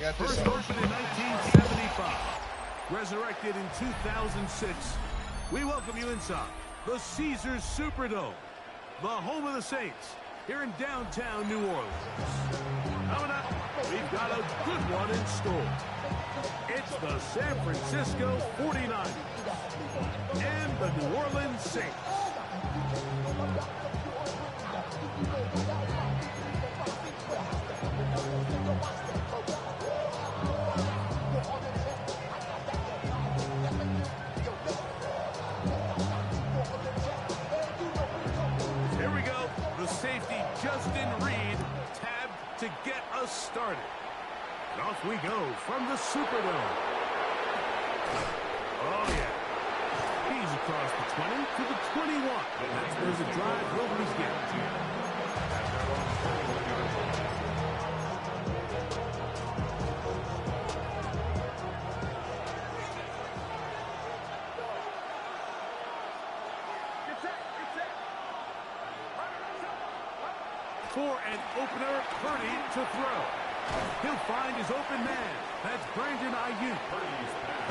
got this. First version in 1975. Resurrected in 2006. We welcome you inside the Caesars Superdome, the home of the Saints, here in downtown New Orleans. Coming up, we've got a good one in store. It's the San Francisco 49ers and the New Orleans Saints. Here we go. The safety, Justin Reed, tabbed to get us started. And off we go from the Superdome. Oh, yeah. He's across the 20 to the 21. That's where the drive will begin. For an opener, Purdy to throw. He'll find his open man. That's Brandon Ayuk.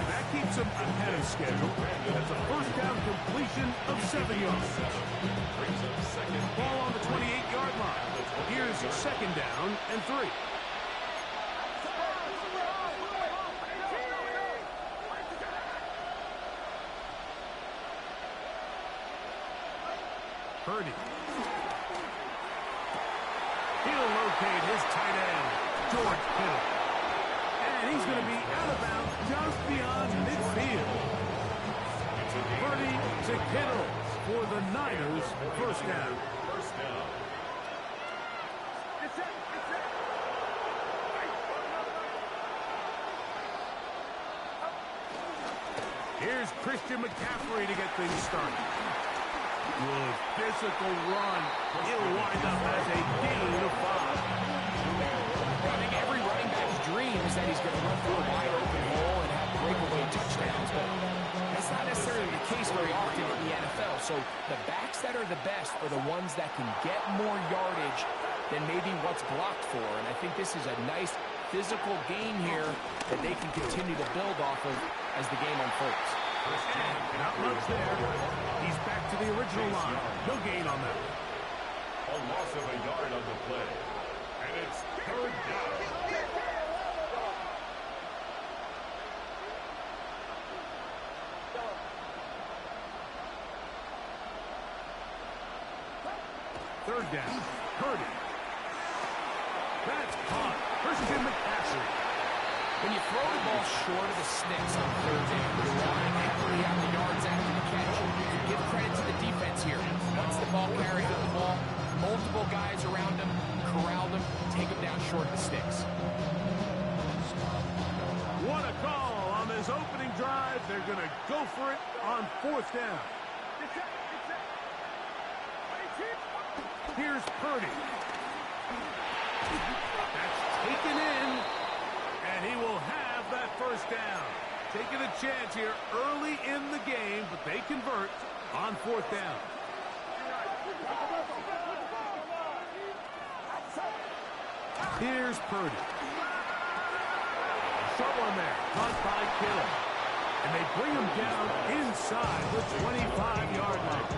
That keeps him ahead of schedule. That's a first down completion of 7 yards. Ball on the 28-yard line. Here's second down and 3. Purdy. He'll locate his tight end, George Kittle. And he's going to be out of bounds just beyond midfield. Purdy to Kittle for the Niners, first down. Here's Christian McCaffrey to get things started. Good physical run. He'll wind up as a gain of 5. I think every running back's dream is that he's going to run through a wide open hole and have breakaway touchdowns, but that's not necessarily the case very often in the NFL. So the backs that are the best are the ones that can get more yardage than maybe what's blocked for. And I think this is a nice physical gain here that they can continue to build off of as the game unfolds. Not much there. He's back to the original line. No gain on that. A loss of a yard on the play. And it's third down. Third down. Purdy. That's caught. Christian McCaffrey. When you throw the ball short of the sticks on third down, you're relying heavily on the yards after the catch. You give credit to the defense here. Once the ball carrier got the ball, multiple guys around him, corral them, take him down short of the sticks. What a call on this opening drive. They're going to go for it on fourth down. Here's Purdy. That's taken in. And he will have that first down. Taking a chance here early in the game, but they convert on fourth down. Here's Purdy. Short one there, caught by Kittle. And they bring him down inside the 25-yard line.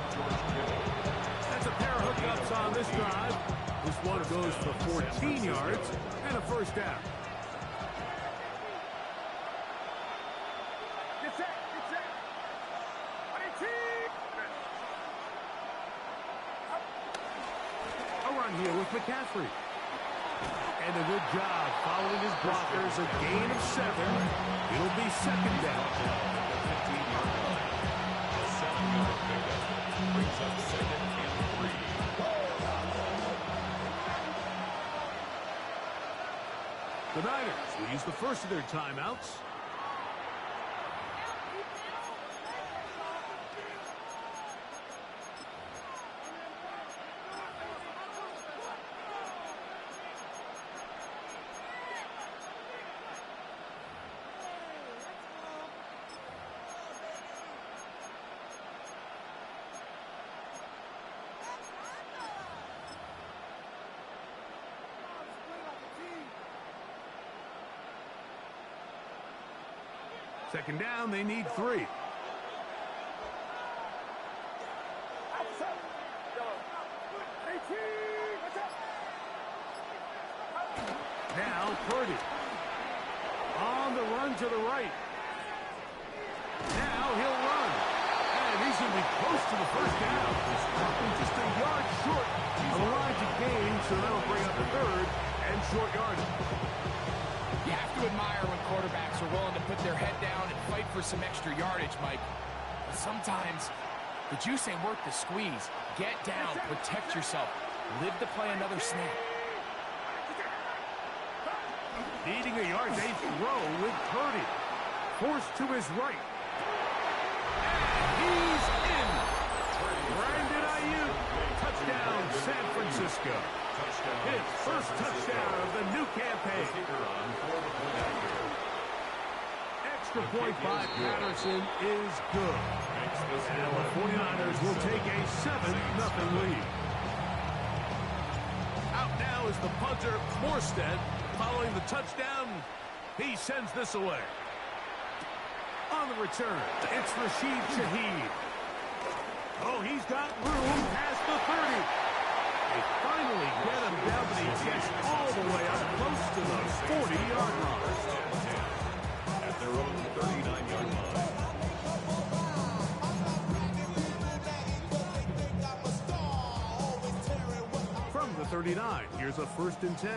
That's a pair of hookups on this drive. This one goes for 14 yards and a first down. Here with McCaffrey. And a good job following his blockers. A gain of 7. It'll be second down. 15-yard line. A 7-yard pickup brings up second and 3. The Niners will use the first of their timeouts. Second down, they need 3. Now Purdy. On the run to the right. Now he'll run. And he's going to be close to the first down. Just a yard short of the line to gain, so that'll bring up the third and short yardage. You have to admire when quarterbacks are willing to put their head down and fight for some extra yardage, Mike. But sometimes the juice ain't worth the squeeze. Get down, protect yourself, live to play another snap. Needing a yard, they throw with Purdy. Forced to his right. And he's in. Brandon Ayuk. Touchdown, San Francisco. His first touchdown of the new campaign. Extra point by Patterson is good. And the 49ers will take a 7-0 lead. Out now is the punter, Morstead. Following the touchdown, he sends this away. On the return, it's Rashid Shaheed. Oh, he's got room past the 30. They finally get him down, but he gets all the way up close to the 40-yard line. At their own 39-yard line. From the 39, here's a 1st and 10.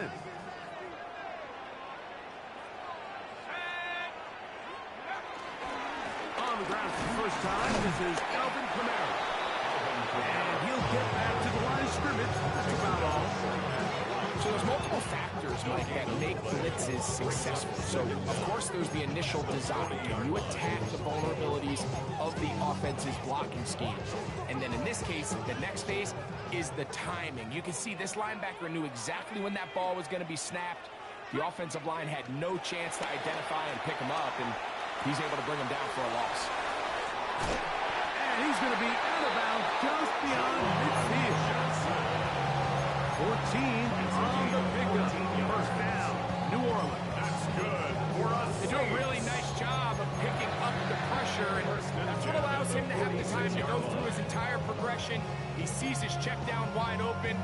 On the ground for the first time, this is Alvin Kamara. And he'll get back to the line of scrimmage. That's about all. So there's multiple factors, Mike, that make blitzes successful. So, of course, there's the initial design. Can you attack the vulnerabilities of the offense's blocking scheme? And then in this case, the next phase is the timing. You can see this linebacker knew exactly when that ball was going to be snapped. The offensive line had no chance to identify and pick him up, and he's able to bring him down for a loss. And he's going to be out of bounds just beyond midfield. 14 on the pickup. First down, New Orleans. That's good for us. They do a really nice job of picking up the pressure, and that's what allows him to have the time to go through his entire progression. He sees his check down wide open,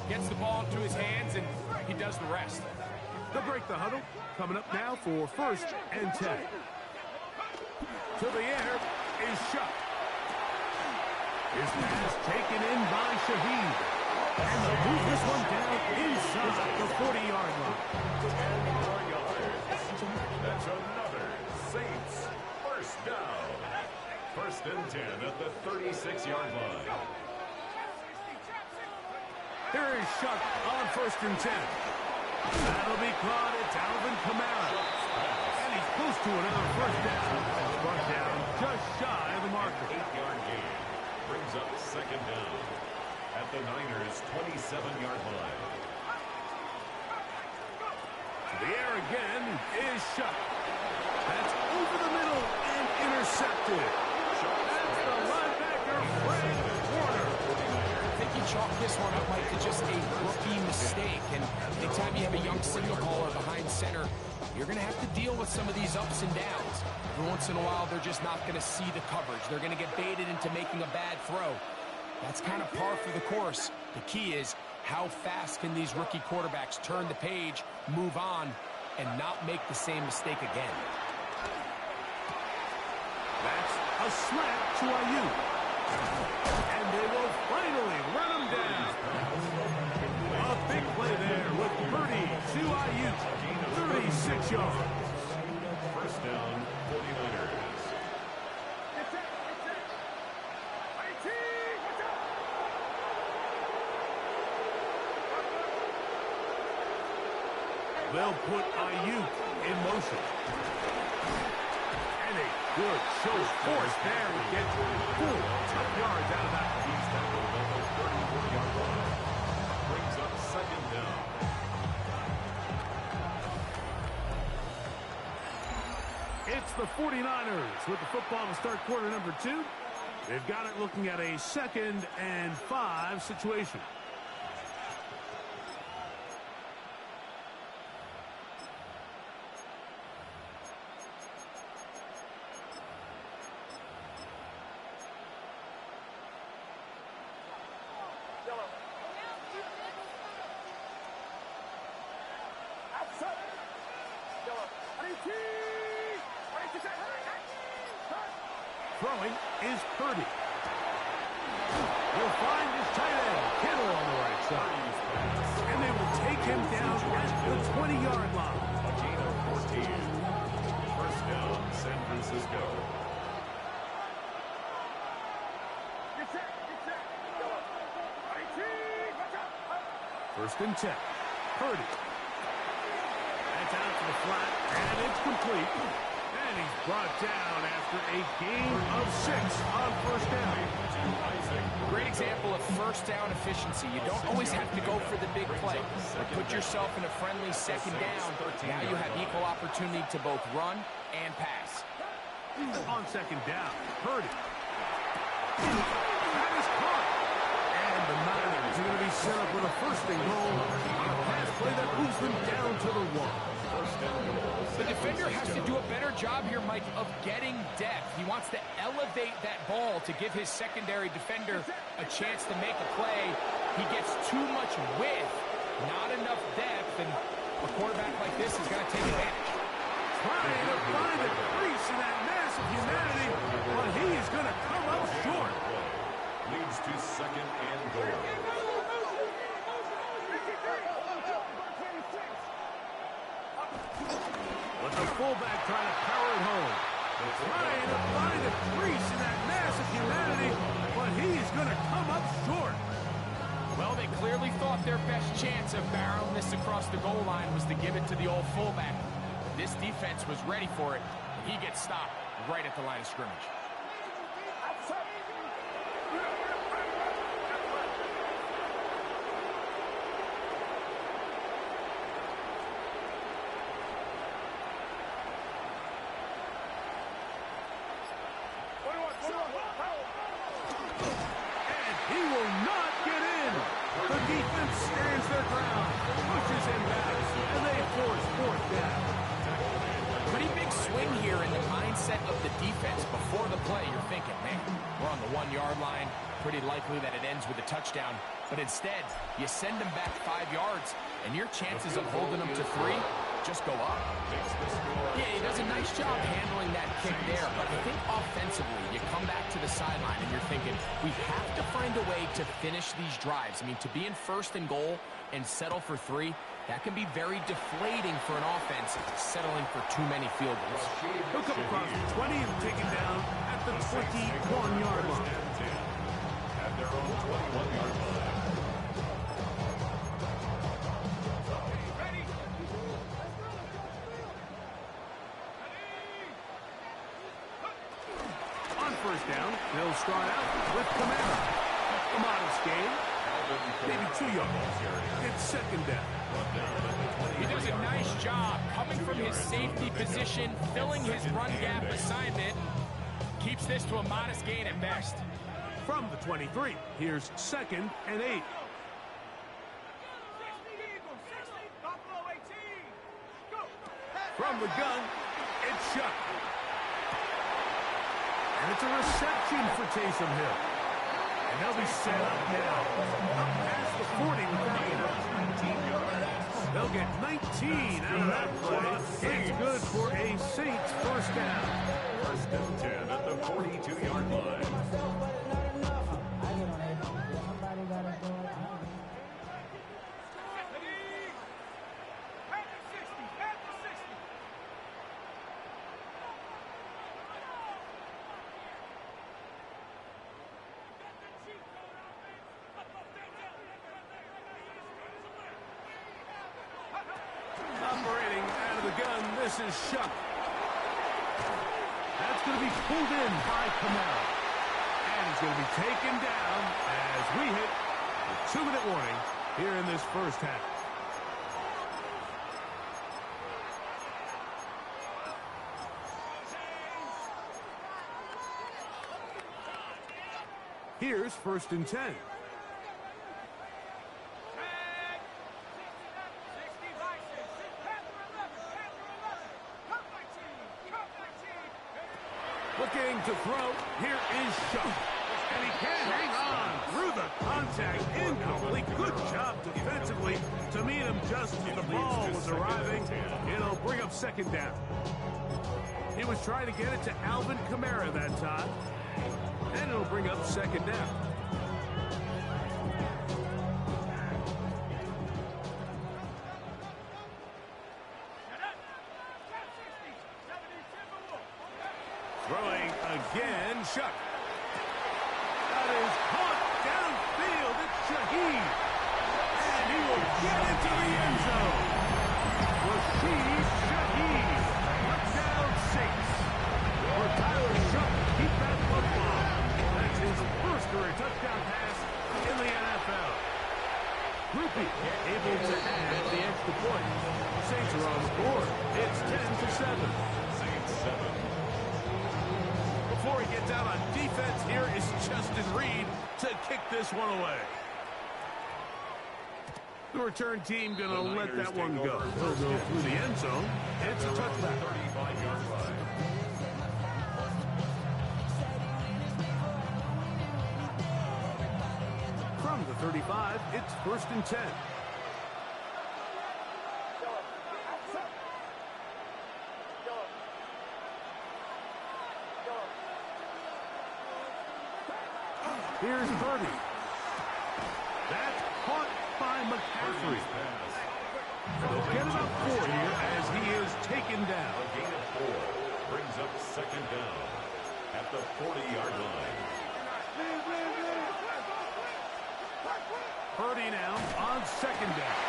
gets the ball into his hands, and he does the rest. They'll break the huddle. Coming up now for 1st and 10. To the air is Shuck. His pass taken in by Shaheed. And they'll move this one down inside the 40-yard line. 10 more yards. That's another Saints first down. 1st and 10 at the 36-yard line. Here is Shuck on 1st and 10. That'll be caught. It's Alvin Kamara. And he's close to another first down. Brought down just shy of the marker. 8-yard gain brings up 2nd down at the Niners' 27-yard line. To the air again is Shuck. That's over the middle and intercepted. That's the linebacker, Fred Warner. I think he chalked this one up, Mike, to just a rookie mistake. And anytime you have a young signal caller behind center, you're going to have to deal with some of these ups and downs. Every once in a while, they're just not going to see the coverage. They're going to get baited into making a bad throw. That's kind of par for the course. The key is, how fast can these rookie quarterbacks turn the page, move on, and not make the same mistake again? That's a slap to Ayuk. And they will finally run him down. A big play there with Purdy to Ayuk. 36 yards. 1st down, 49ers. They'll put Ayuk in motion. And a good show of force there to get 4 tough yards out of that one. He's tackled on the 34-yard line. Brings up 2nd down. It's the 49ers with the football to start quarter number 2. They've got it looking at a 2nd and 5 situation. Throwing is Purdy. He'll find his tight end, Kittle, on the right side. And they will take him down at the 20-yard line. A gain of 14. First down, San Francisco. First and 10. Purdy. That's out to the flat, and it's complete. And he's brought down after a gain of 6 on first down. Great example of first down efficiency. You don't always have to go for the big play. But put yourself in a friendly second down. Now you have equal opportunity to both run and pass. On second down, Purdy. That is caught. And the Niners are going to be set up with a first and goal on a pass play that moves them down to the 1. The defender has to do a better job here, Mike, of getting depth. He wants to elevate that ball to give his secondary defender a chance to make a play. He gets too much width, not enough depth, and a quarterback like this is going to take advantage. Trying to find a crease in that mass of humanity, but he is going to come up short. Leads to second and goal. With the fullback trying to power it home. Trying to find a crease in that mass of humanity, but he is going to come up short. Well, they clearly thought their best chance of barreling this across the goal line was to give it to the old fullback. This defense was ready for it, and he gets stopped right at the line of scrimmage. And he will not get in. The defense stands their ground, pushes him back, and they force fourth down. Pretty big swing here in the mindset of the defense before the play. You're thinking, man, we're on the 1-yard line. Pretty likely that it ends with a touchdown. But instead, you send them back 5 yards, and your chances of holding them to 3 just go up. Yeah, he does a nice job handling that kick there, but I think offensively, you come back to the sideline and you're thinking, we have to find a way to finish these drives. I mean, to be in first and goal and settle for 3, that can be very deflating for an offense settling for too many field goals. He'll come across the 20 and take it down at the 21-yard line. At their own 21-yard line. On first down, they'll start out with Kamara. A modest gain, maybe 2 yards. It's second down. He does a nice job coming from his safety position, filling his run gap assignment. Keeps this to a modest gain at best. From the 23, here's second and 8. From the gun, it's shot. And it's a reception for Taysom Hill. And they'll be set up now. Up past the 40 without it. They'll get 19 out of that play. It's good for a Saints first down. First and 10 at the 42-yard line. Operating out of the gun, this is Shuck. That's going to be pulled in by Kamara. And he's going to be taken down as we hit the 2-minute warning here in this first half. Here's first and 10. Looking to throw. Here is Shuck. And he can't hang on through the contact. Incomplete. Good job defensively to meet him just as the ball was arriving. It'll bring up second down. He was trying to get it to Alvin Kamara that time. And it'll bring up second down. Throwing again, Shuck. That is caught downfield. It's Shaheed. And he will get into the end zone. Rashid Shaheed. Touchdown Saints. For Tyler Shuck to keep that football. That's his first career touchdown pass in the NFL. Grupe able to add the extra point. Saints are on the board. It's 10-7. Saints 7. Before he gets out on defense, here is Justin Reed to kick this one away. The return team going to let that one go. He'll go through the end zone. It's a touchback. 35-yard line. From the 35, it's 1st and 10. Here's Birdie. That's caught by McCaffrey. They'll get about 4 here as he is taken down. A gain of 4 brings up second down at the 40-yard line. Purdy now on second down.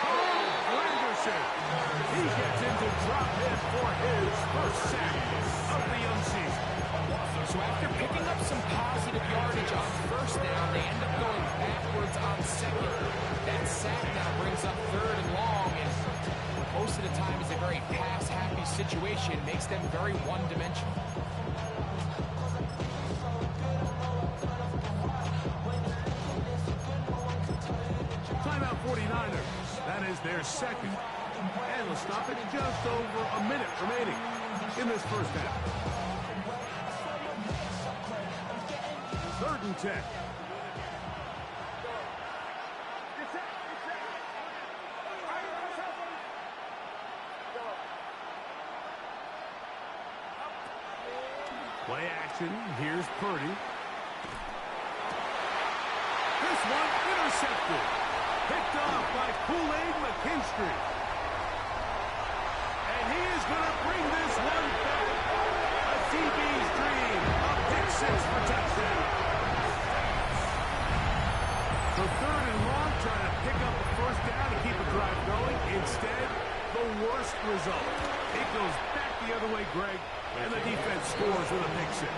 Oh, Anderson. He gets into drop hit for his first sack of the young season. So after picking up some positive yardage on first down, they end up going backwards on second. That sack now brings up 3rd and long, and most of the time is a very pass-happy situation, makes them very one-dimensional. Timeout 49ers. That is their second. And we'll stop it just over a minute remaining in this first half. 3rd and 10. Play action. Here's Purdy. This one intercepted. Picked off by Kool-Aid McKinstry. And he is going to bring this one back. A DB's dream. A pick 6 for touchdown. So 3rd and long, trying to pick up the first down to keep the drive going. Instead, the worst result. It goes back the other way, Greg, and the defense scores with a pick 6.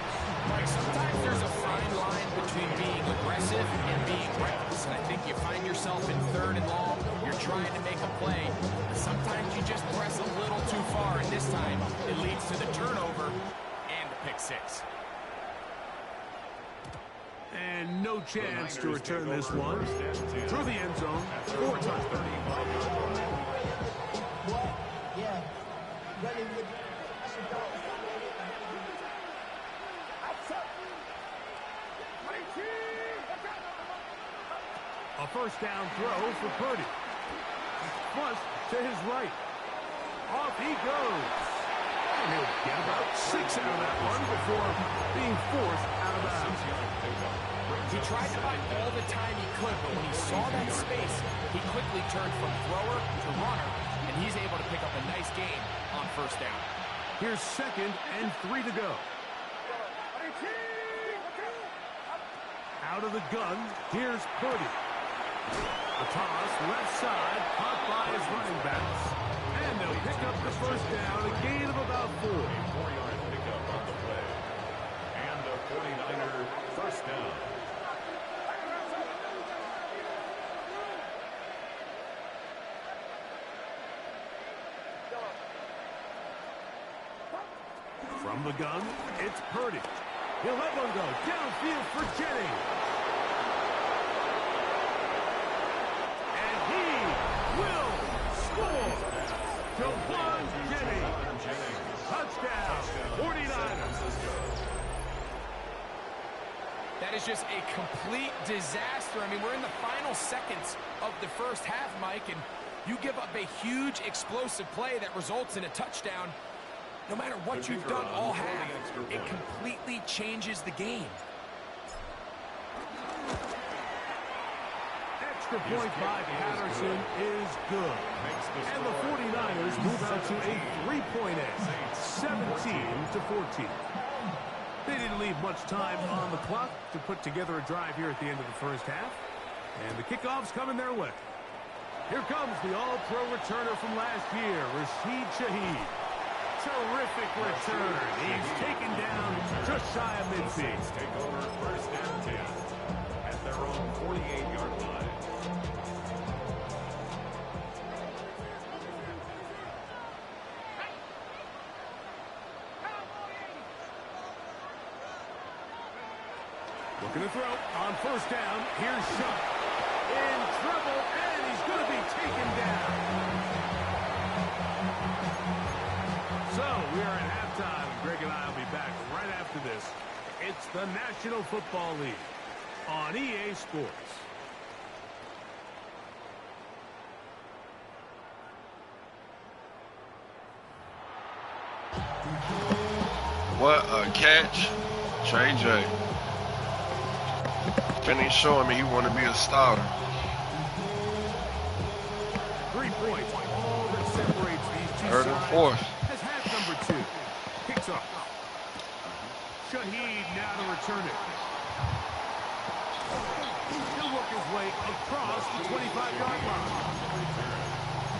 Mike, sometimes there's a fine line between being aggressive and being reckless, and I think you find yourself in 3rd and long, you're trying to make a play, but sometimes you just press a little too far, and this time it leads to the turnover and the pick 6. And no chance to return this one through the end zone for a touchdown. Yeah. A first down throw for Purdy. Flush to his right. Off he goes. And he'll get about 6 out of that one before being forced out of bounds. He tried to buy all the time he could, but when he saw that space, he quickly turned from thrower to runner, and he's able to pick up a nice gain on first down. Here's 2nd and 3 to go. Out of the gun, here's Purdy. A toss, left side, caught by his running backs. And they'll pick up the first down, a gain of about 4. 4-yard pickup on the play. And a 49er first down. From the gun, it's Purdy. He'll let one go downfield for Jennings. And he will score. Jawan Jennings. Touchdown. 49ers. That is just a complete disaster. I mean, we're in the final seconds of the first half, Mike, and you give up a huge explosive play that results in a touchdown. No matter what you've done all half, it completely changes the game. Extra point by Patterson is good. And the 49ers move out to a 3-point edge, 17-14. They didn't leave much time on the clock to put together a drive here at the end of the first half. And the kickoff's coming their way. Here comes the all-pro returner from last year, Rashid Shaheed. Terrific return. He's taken down just shy of midfield. Take over 1st and 10 at their own 48-yard line. Looking to throw on 1st down. Here's Shutt. In trouble, and he's going to be taken down. So we are at halftime. Greg and I will be back right after this. It's the National Football League on EA Sports. What a catch, JJ. And he's showing me he want to be a starter. 3 points, all that separates these two 3rd and sides 4th. as half number 2. Kicks off. Shaheed now to return it. He'll work his way across the 25-yard line.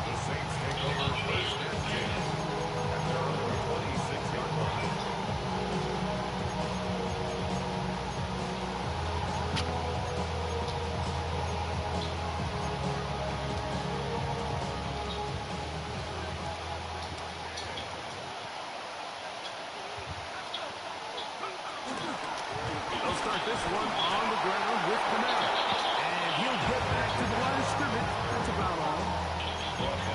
The Saints take over 1st and 10 at their own 26-yard line. This one on the ground with Kamara. And he'll get back to the line of scrimmage. That's about all.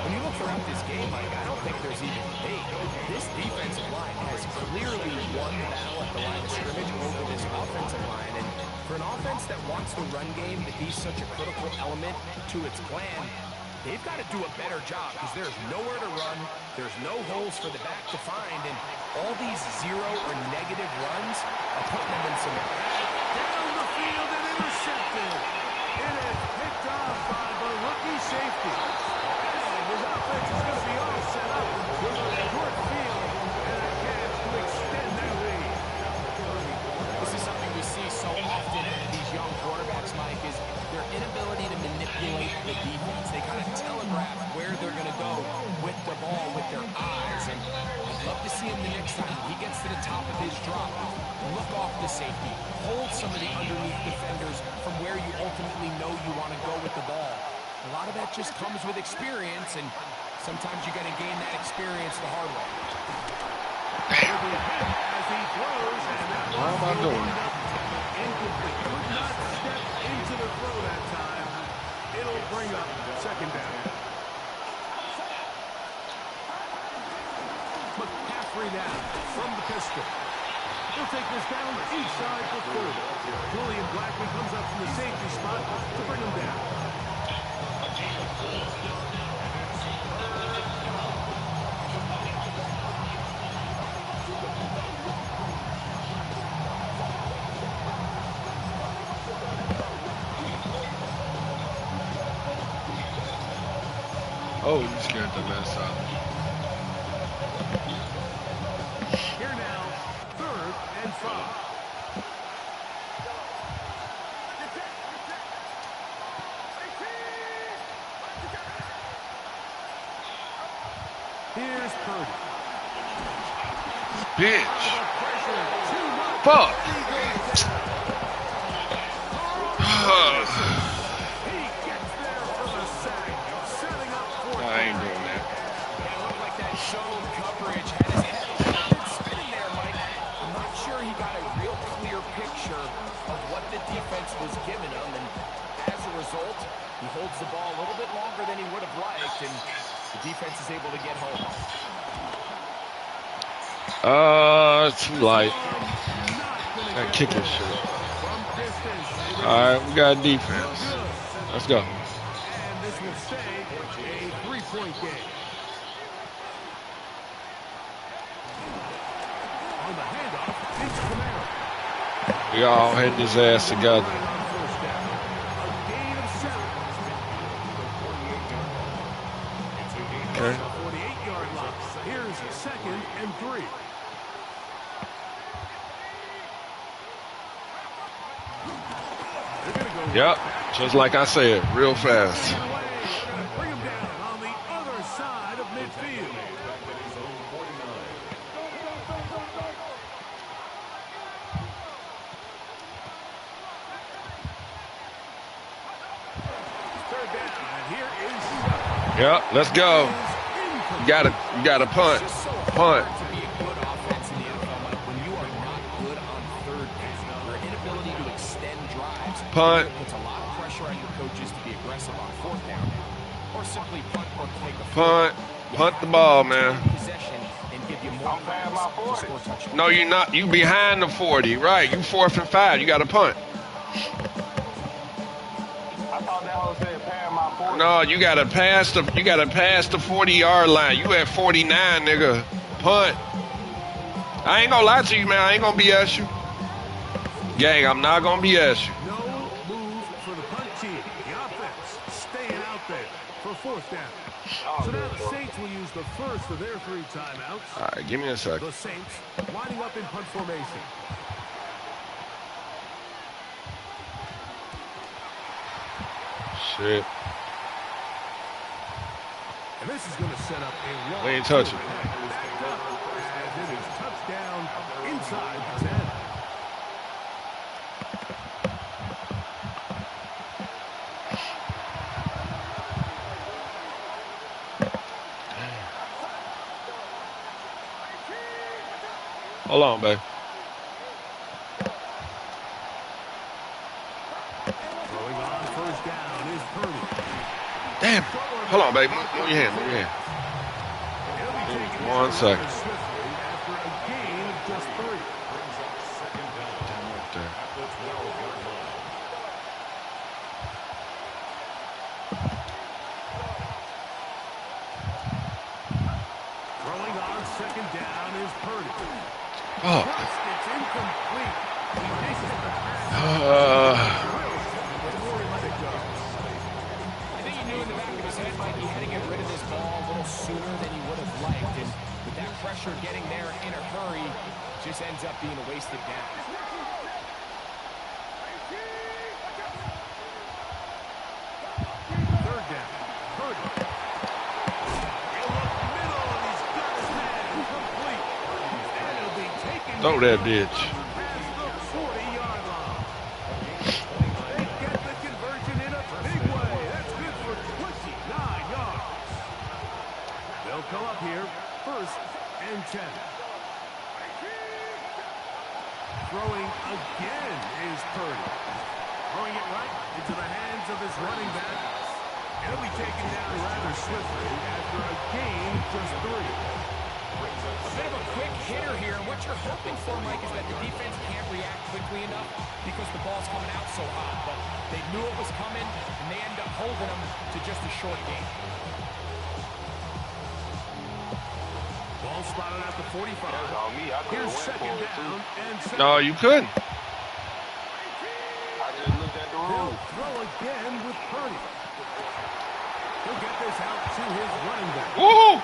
When you look throughout this game, Mike, I don't think there's even debate. This defensive line has clearly won the battle at the line of scrimmage over this offensive line. And for an offense that wants the run game to be such a critical element to its plan, they've got to do a better job because there's nowhere to run. There's no holes for the back to find. And all these zero or negative runs are putting them in some... Down the field and intercepted. It is picked off by the rookie safety. And his offense is going to be all set up with a short field and a chance to extend that lead. This is something we see so often in these young quarterbacks, Mike, is their inability to manipulate the defense. They kind of telegraph where they're going to go with the ball with their eyes. And I'd love to see him the next time he gets to the top of his drop. Look off the safety. Hold some of the underneath defenders from where you ultimately know you want to go with the ball. A lot of that just comes with experience, and sometimes you got to gain that experience the hard way. As he throws, and that What am I doing? incomplete. Could not step into the throw that time. It'll bring up 2nd down. McCaffrey now from the pistol. He'll take this down each side for 30. Julian Blackman comes up from the safety spot to bring him down. Oh, you scared the mess out. Here now, 3rd and 5. Here's Purdy. Bitch. Too much. Fuck. He gets there for the sack, setting up for I ain't doing that. It looked like that zone coverage had his head spinning there, Mike. I'm not sure he got a real clear picture of what the defense was giving him, and as a result, he holds the ball a little bit longer than he would have liked, and the defense is able to get home. Too light. That kicking shit. from All right, we got defense. Let's go. And this will stay a three-point game. On the handoff, it's Kamara. We all heading his ass together. On first down, a gain of 7. Okay. 48-yard line. Here's 2nd and 3. They're gonna go Yep, just like I said, real fast. away. Bring him down on the other side of midfield. Third down, and here is Yep, let's go. You gotta punt. Just so Punt. hard to be a good offense in the NFL, Mike, when you are not good on third down. Your inability to extend drives Punt. puts a lot of pressure on your coaches to be aggressive on fourth down, or simply punt or take a Punt. Punt the ball, man. possession and give you more points to score touchdowns. No, you're not. You behind the 40, right? You 4th and 5. You gotta punt. No, you gotta pass the 40-yard line. You at 49, nigga. Punt. I ain't gonna lie to you, man. I ain't gonna BS you. Gang, I'm not gonna BS you. no move for the punt team. The offense staying out there for fourth down. So now the Saints will use the first of their 3 timeouts. All right, give me a second. The Saints lining up in punt formation. Shit. And this is going to set up a long We ain't touching. as it is touchdown inside the 10. Hold on, babe. Throwing on first down is Purdy. Damn. Hold on, babe. Move your hand. Move your hand. He'll be taken One down second. swiftly after a gain of just 3. Right there. Throwing on second down is Purdy. Oh. It's incomplete. He misses the pass. Before he let it go. I think he knew in the back of his head, Mike, he had to get rid of this ball a little sooner than he would have liked. And with that pressure getting there in a hurry, just ends up being a wasted down. Third down. Purdy. In the middle, and he's got his man complete. And he'll be taken Throw that bitch. past the 40-yard line. They get the conversion in a big way. That's good for 29 yards. They'll come up here, 1st and 10. Throwing again is Purdy. Throwing it right into the hands of his running back. He'll be taken down rather swiftly after a gain of just 3. A bit of a quick hitter here, and what you're hoping for, Mike, is that the defense can't react quickly enough because the ball's coming out so hot. But they knew it was coming, and they end up holding them to just a short gain. Ball spotted at the 45. Here's second down and 7. No, you couldn't. They'll throw again with Purdy. He'll get this out to his running back. Woo!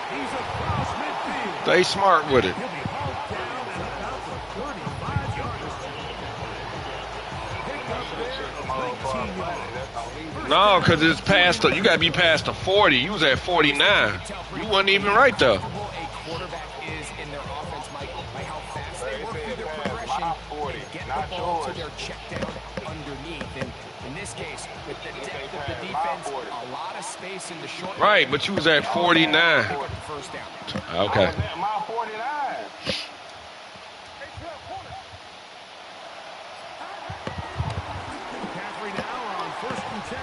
He's across midfield. Stay smart with it. He'll be hauled down and about the 35 yards. Picked up there, 19 yards. No, because it's past the, you got to be past the 40. You was at 49. You wasn't even right there. A quarterback is in their offense, Mike, by how fast they work through their progression and get the ball to their check down underneath. And in this case, with the depth of the defense, a lot of space in the short. Right, but you was at 49. Pick up the first down. Okay. My 49. McCaffrey now on 1st and 10.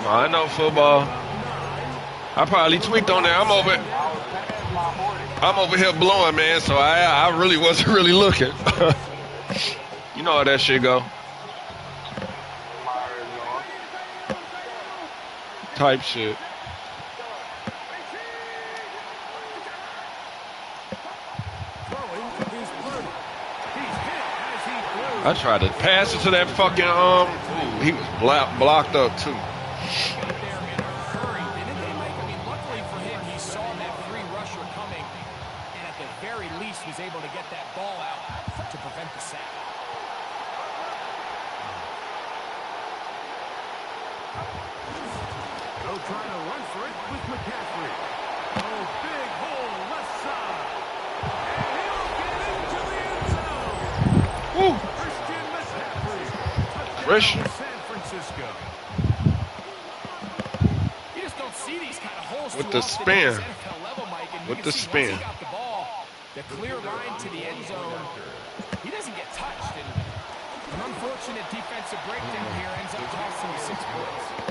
I know football. I probably tweaked on that. I'm over here blowing, man, so I really wasn't really looking. You You know how that shit go. Type shit. I tried to pass it to that fucking ooh, he was blocked up too. Luckily for him, he saw that free rusher coming, and at the very least was able to get that ball out to prevent the sack. They'll try to run for it with McCaffrey. Oh, big hole left side. And he'll get into the end zone. Woo. Christian McCaffrey. Christian. San Francisco. You just don't see these kind of holes With too the often spin. at this NFL level, Mike. And With you the can see spin. once he got the ball, the clear line to the end zone, he doesn't get touched. And an unfortunate defensive breakdown here ends up costing you 6 points.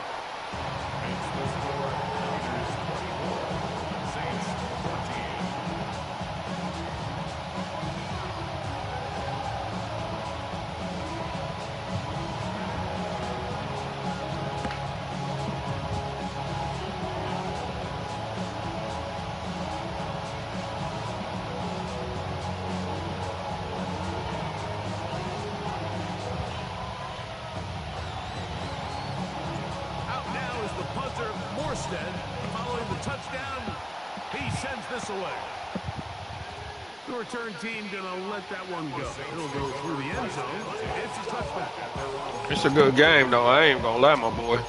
Following the touchdown, he sends this away. The return team gonna let that one go. It'll go through the end zone. It's a touchdown. It's a good game though. I ain't gonna lie, my boy.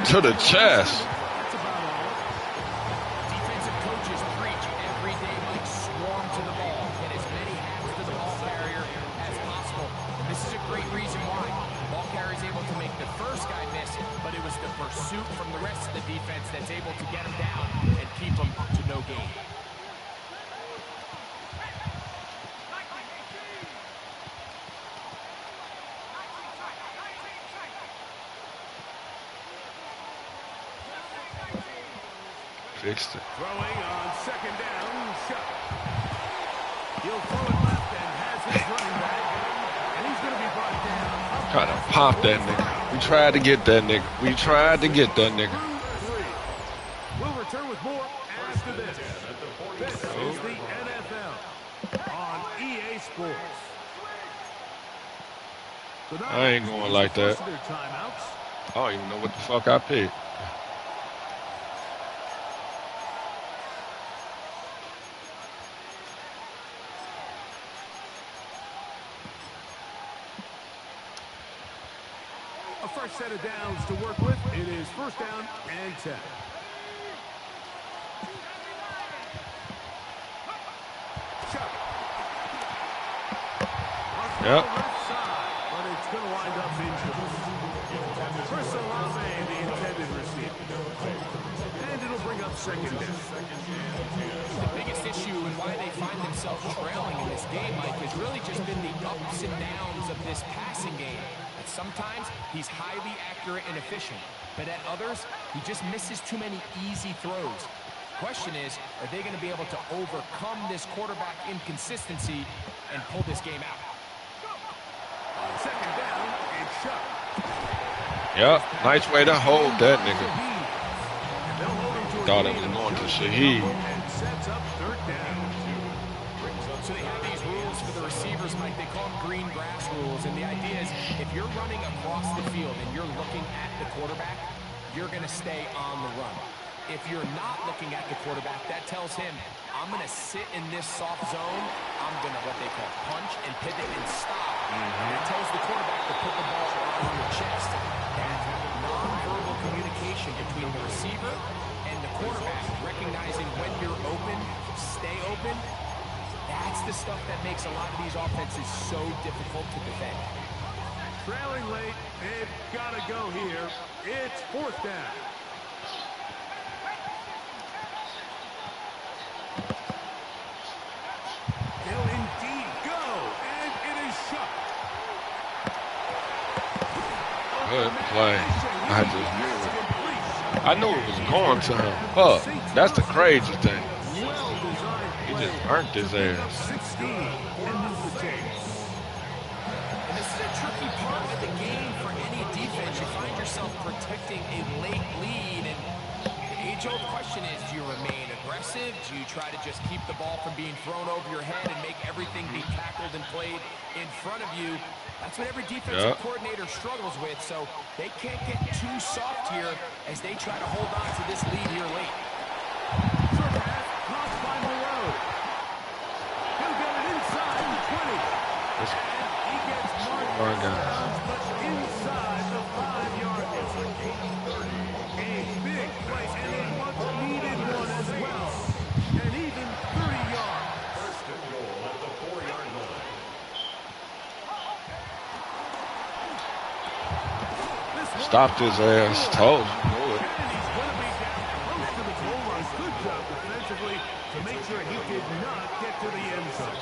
To the chest. That's about all. Defensive coaches preach every day, like swarm to the ball, get as many hats to the ball carrier as possible. And this is a great reason why. Ball carrier is able to make the first guy miss, but it was the pursuit from the rest of the defense that's able to get him down and keep him to no gain. Fixed it. Throwing on second down, shot. He'll throw it left and has his running back. And he's going to be brought down. Try to pop that nigga. We tried to get that nigga. We tried to get that nigga. We'll return with more after this. This is the NFL on EA Sports. I ain't going like that. I don't even know what the fuck I picked. A fresh set of downs to work with. It is first down and 10. Yep. Left side, but it's going to wind up incomplete. Chris Olave, the intended receiver. And it'll bring up second down. The biggest issue and why they find themselves trailing in this game, Mike, has really just been the ups and downs of this passing game. At sometimes, he's highly accurate and efficient, but at others, he just misses too many easy throws. Question is, are they going to be able to overcome this quarterback inconsistency and pull this game out? Second down, it's shot. Yep. Nice way to hold that nigga. Thought it was going to Shaheed. Sets up third down. So they have these rules for the receivers, Mike. They call them green grass rules. And the idea is if you're running across the field and you're looking at the quarterback, you're going to stay on the run. If you're not looking at the quarterback, that tells him, I'm going to sit in this soft zone. I'm going to what they call punch and pivot and stop. And it tells the quarterback to put the ball on your chest. That nonverbal communication between the receiver and the quarterback, recognizing when you're open, stay open, that's the stuff that makes a lot of these offenses so difficult to defend. Trailing late, they've got to go here. It's fourth down. Good play. I just knew it. I knew it was going to him. Fuck. That's the crazy thing. He just burnt his ass. 16 and New Potatoes. And this is a tricky part of the game for any defense. You find yourself protecting a late lead, and the age-old question is, do you remain aggressive? Do you try to just keep the ball from being thrown over your head and make everything be tackled and played in front of you? That's what every defensive coordinator struggles with, so they can't get too soft here as they try to hold on to this lead here late. Short pass, crossed by Moreau. He'll get it inside the 20. And he gets marked but inside the 5-yard line. A big play and a much-needed one as well. And even 30 yards. First and goal at the 4-yard line. Stopped his ass. Told you. Knew it. And he's going to be down close to the goal line. Good job defensively to make sure he did not get to the end zone.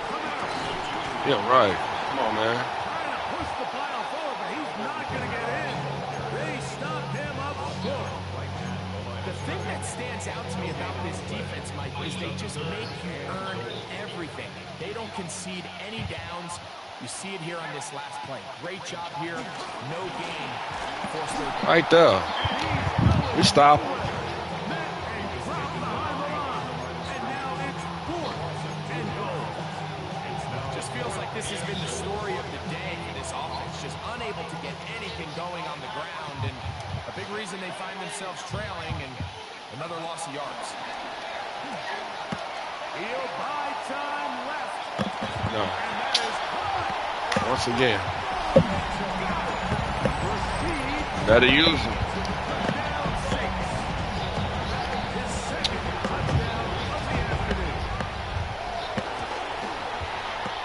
Come out. Yeah, right. Come on, man. Trying to push the pile forward, but he's not going to get in. They stopped him up short. The thing that stands out to me about this defense, Mike, is they just make you earn everything. They don't concede any downs. You see it here on this last play. Great job here. No gain. Force third down. Right there. We stop. And now it's 4th and goal. Just feels like this has been the story of the day for this offense. Just unable to get anything going on the ground. And a big reason they find themselves trailing and another loss of yards. He'll buy time left. No. And that is Once again. Rashid Better use him. down 6. His second touchdown of the afternoon.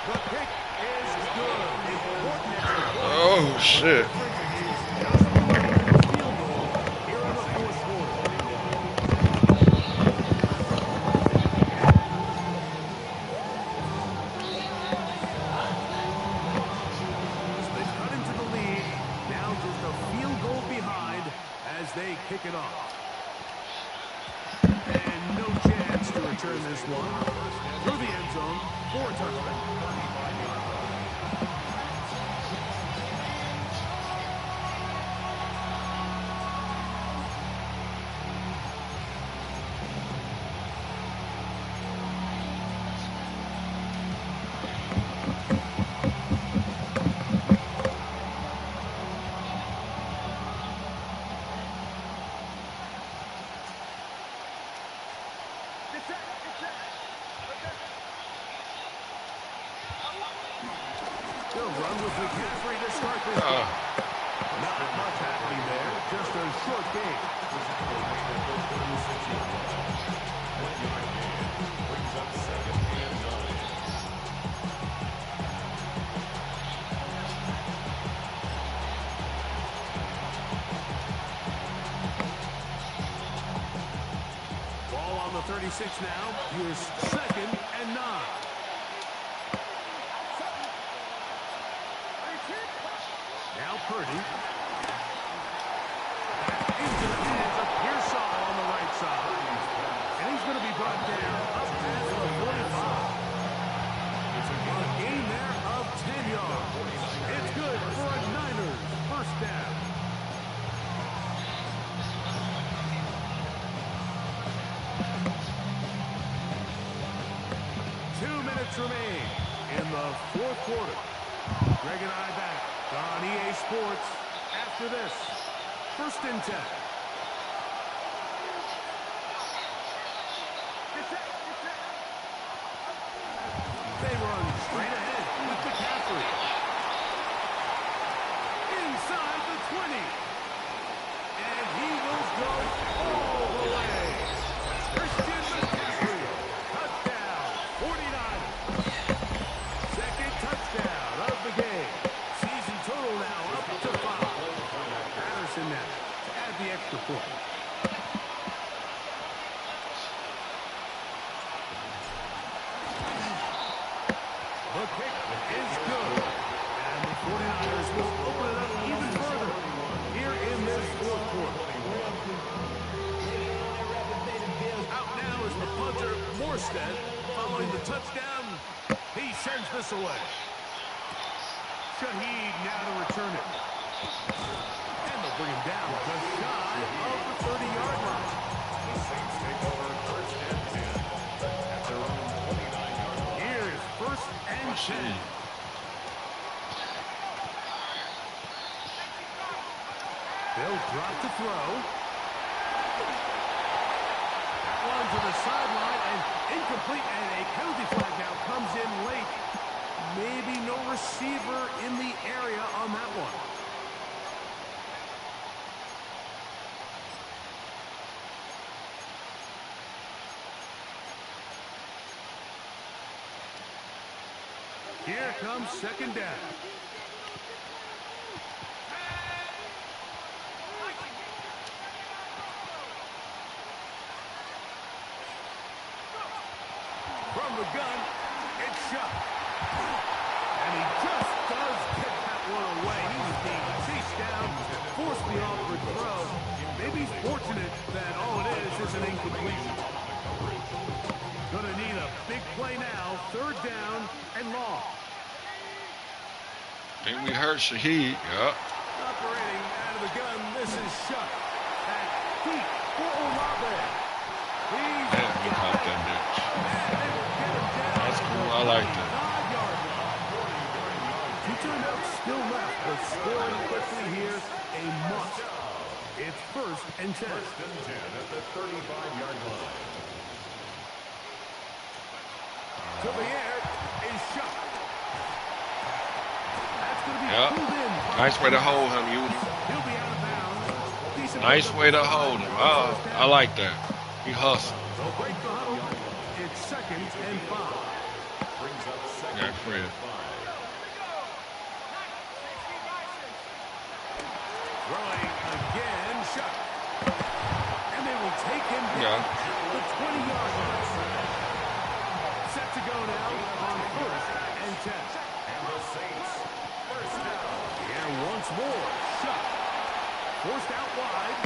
The kick is good. Important extra Oh, shit. field goal here in the 4th quarter. They've cut into the lead. Now just a field goal behind as they kick it off. And no chance to return this one. Through the end zone for a touchdown. They'll run with McCaffrey to start this game. Not much happening there, just a short game. Ball on the 36 now. Here's 2nd and 9. Now Purdy. Into the hands of Pearsall on the right side. And he's going to be brought down up past the 45. A gain there of 10 yards. It's good for a Niners first down. Remain in the 4th quarter. Greg and I back on EA Sports after this. 1st and 10. They run straight ahead with McCaffrey. Inside the 20. And he will go all the way. Christian McCaffrey. Touchdown. 49. Second touchdown of the game. Season total now up to 5. Patterson now to add the extra point. The kick is good. And the 49ers will open it up even further here in this fourth quarter. Out now is the punter, Morstead. Following the touchdown, he sends this away. Shaheed now to return it. And they'll bring him down just shy of the 30-yard line. The Saints take over first and 10 at their own 29-yard line. Here is first and 10. They'll drop to throw. That one to the sideline and incomplete, and a penalty flag now comes in late. Maybe no receiver in the area on that one. Here comes second down. From the gun, it's shot. And he just does get that one away. He was being chased down, forced the awkward throw. Maybe he's fortunate that all it is an incompletion. Gonna need a big play now. Third down and long. Think we heard Shaheed. Yup. Operating out of the gun, this is shot. At deep for Olave. Man, he caught that bitch. That's cool. I like that. Two timeouts still left, but scoring quickly here, a must. It's first and 10. First and 10 at the 35-yard line. To the air is shot. That's going to be Yep. pulled in. Nice way to hold him, you. He'll be out of bounds. Decent Nice way to hold him. I like that. He hustled. They'll break the huddle. It's second and 5. Brings up second Yeah, Fred. and 5. Throwing again, shot. And they will take him down the 20-yard line. Set to go now on first and 10. And the Saints, first down. And once more, shot. Forced out wide.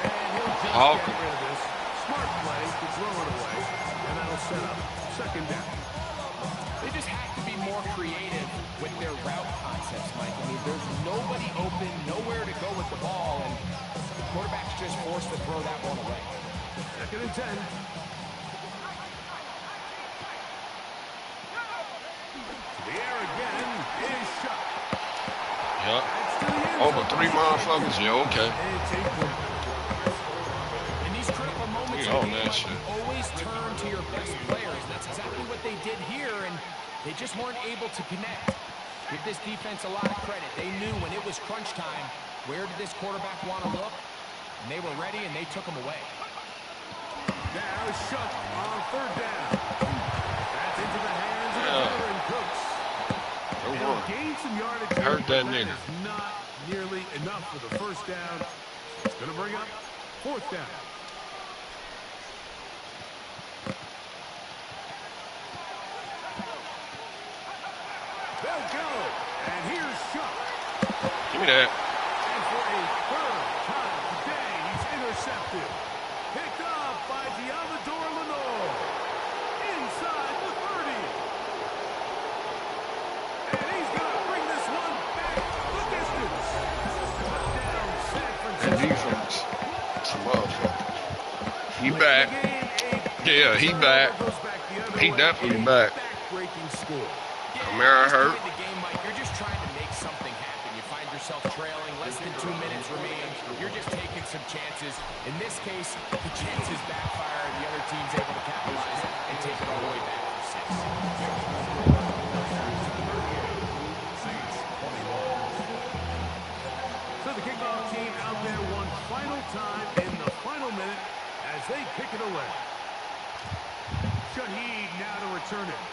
And he'll just Hawk. get rid of this. Smart play to throw it away. And that'll set up second down. They just have to be more creative with their route concepts, Mike. I mean, there's nobody open, nowhere to go with the ball, and the quarterback's just forced to throw that one away. Second and 10. The air again is shot. Yup. That's to the end Over zone. 3 motherfuckers. Yeah, okay. It's incomplete. In these critical moments, You own that shit. always turn to your best players. That's exactly what they did here, and they just weren't able to connect. Give this defense a lot of credit. They knew when it was crunch time, where did this quarterback want to look? And they were ready, and they took him away. Now shut on third down. That's into the hands of the veteran Cooks. Go He'll on. gain some yardage. Hurt here, that but nigga. is not nearly enough for the first down. It's going to bring up fourth down. They'll go. And here's Shuck. Give me that. And for a third time today, he's intercepted. Picked up by Diamador Lenore. Inside the 30. And he's going to bring this one back the distance. Touchdown, San That Francisco. defense. Some motherfuckers. He back. Yeah, he back. He definitely back. Breaking score. Kamara hurt. In the game, Mike, you're just trying to make something happen. You find yourself trailing, less than 2 minutes remain. You're just taking some chances. In this case, the chances backfire, and the other team's able to capitalize and take it all the way back for 6. So the kickoff team out there one final time in the final minute as they kick it away. Shaheed now to return it.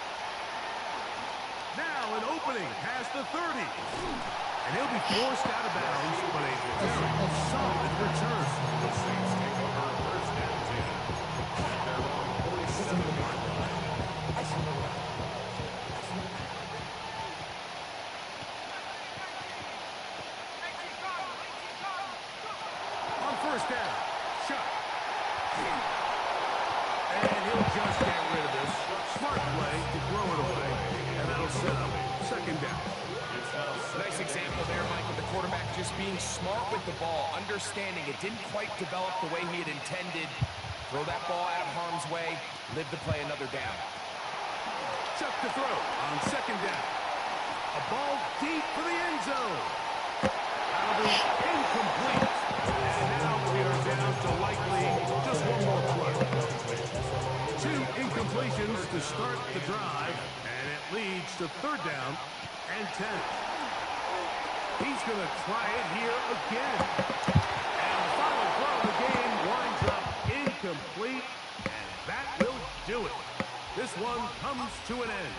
Now an opening past the 30. And he'll be forced out of bounds, but a very solid return. The Saints take over first and 10 at their own 47-yard line. set up. Second down. Nice example there, Mike, of the quarterback just being smart with the ball, understanding it didn't quite develop the way he had intended. Throw that ball out of harm's way, live to play another down. Chuck to throw on second down. A ball deep for the end zone. That'll be incomplete. And now we are down to likely just one more play. 2 incompletions to start the drive, and it leads to third down and 10. He's going to try it here again. And the final throw of the game winds up incomplete, and that will do it. This one comes to an end.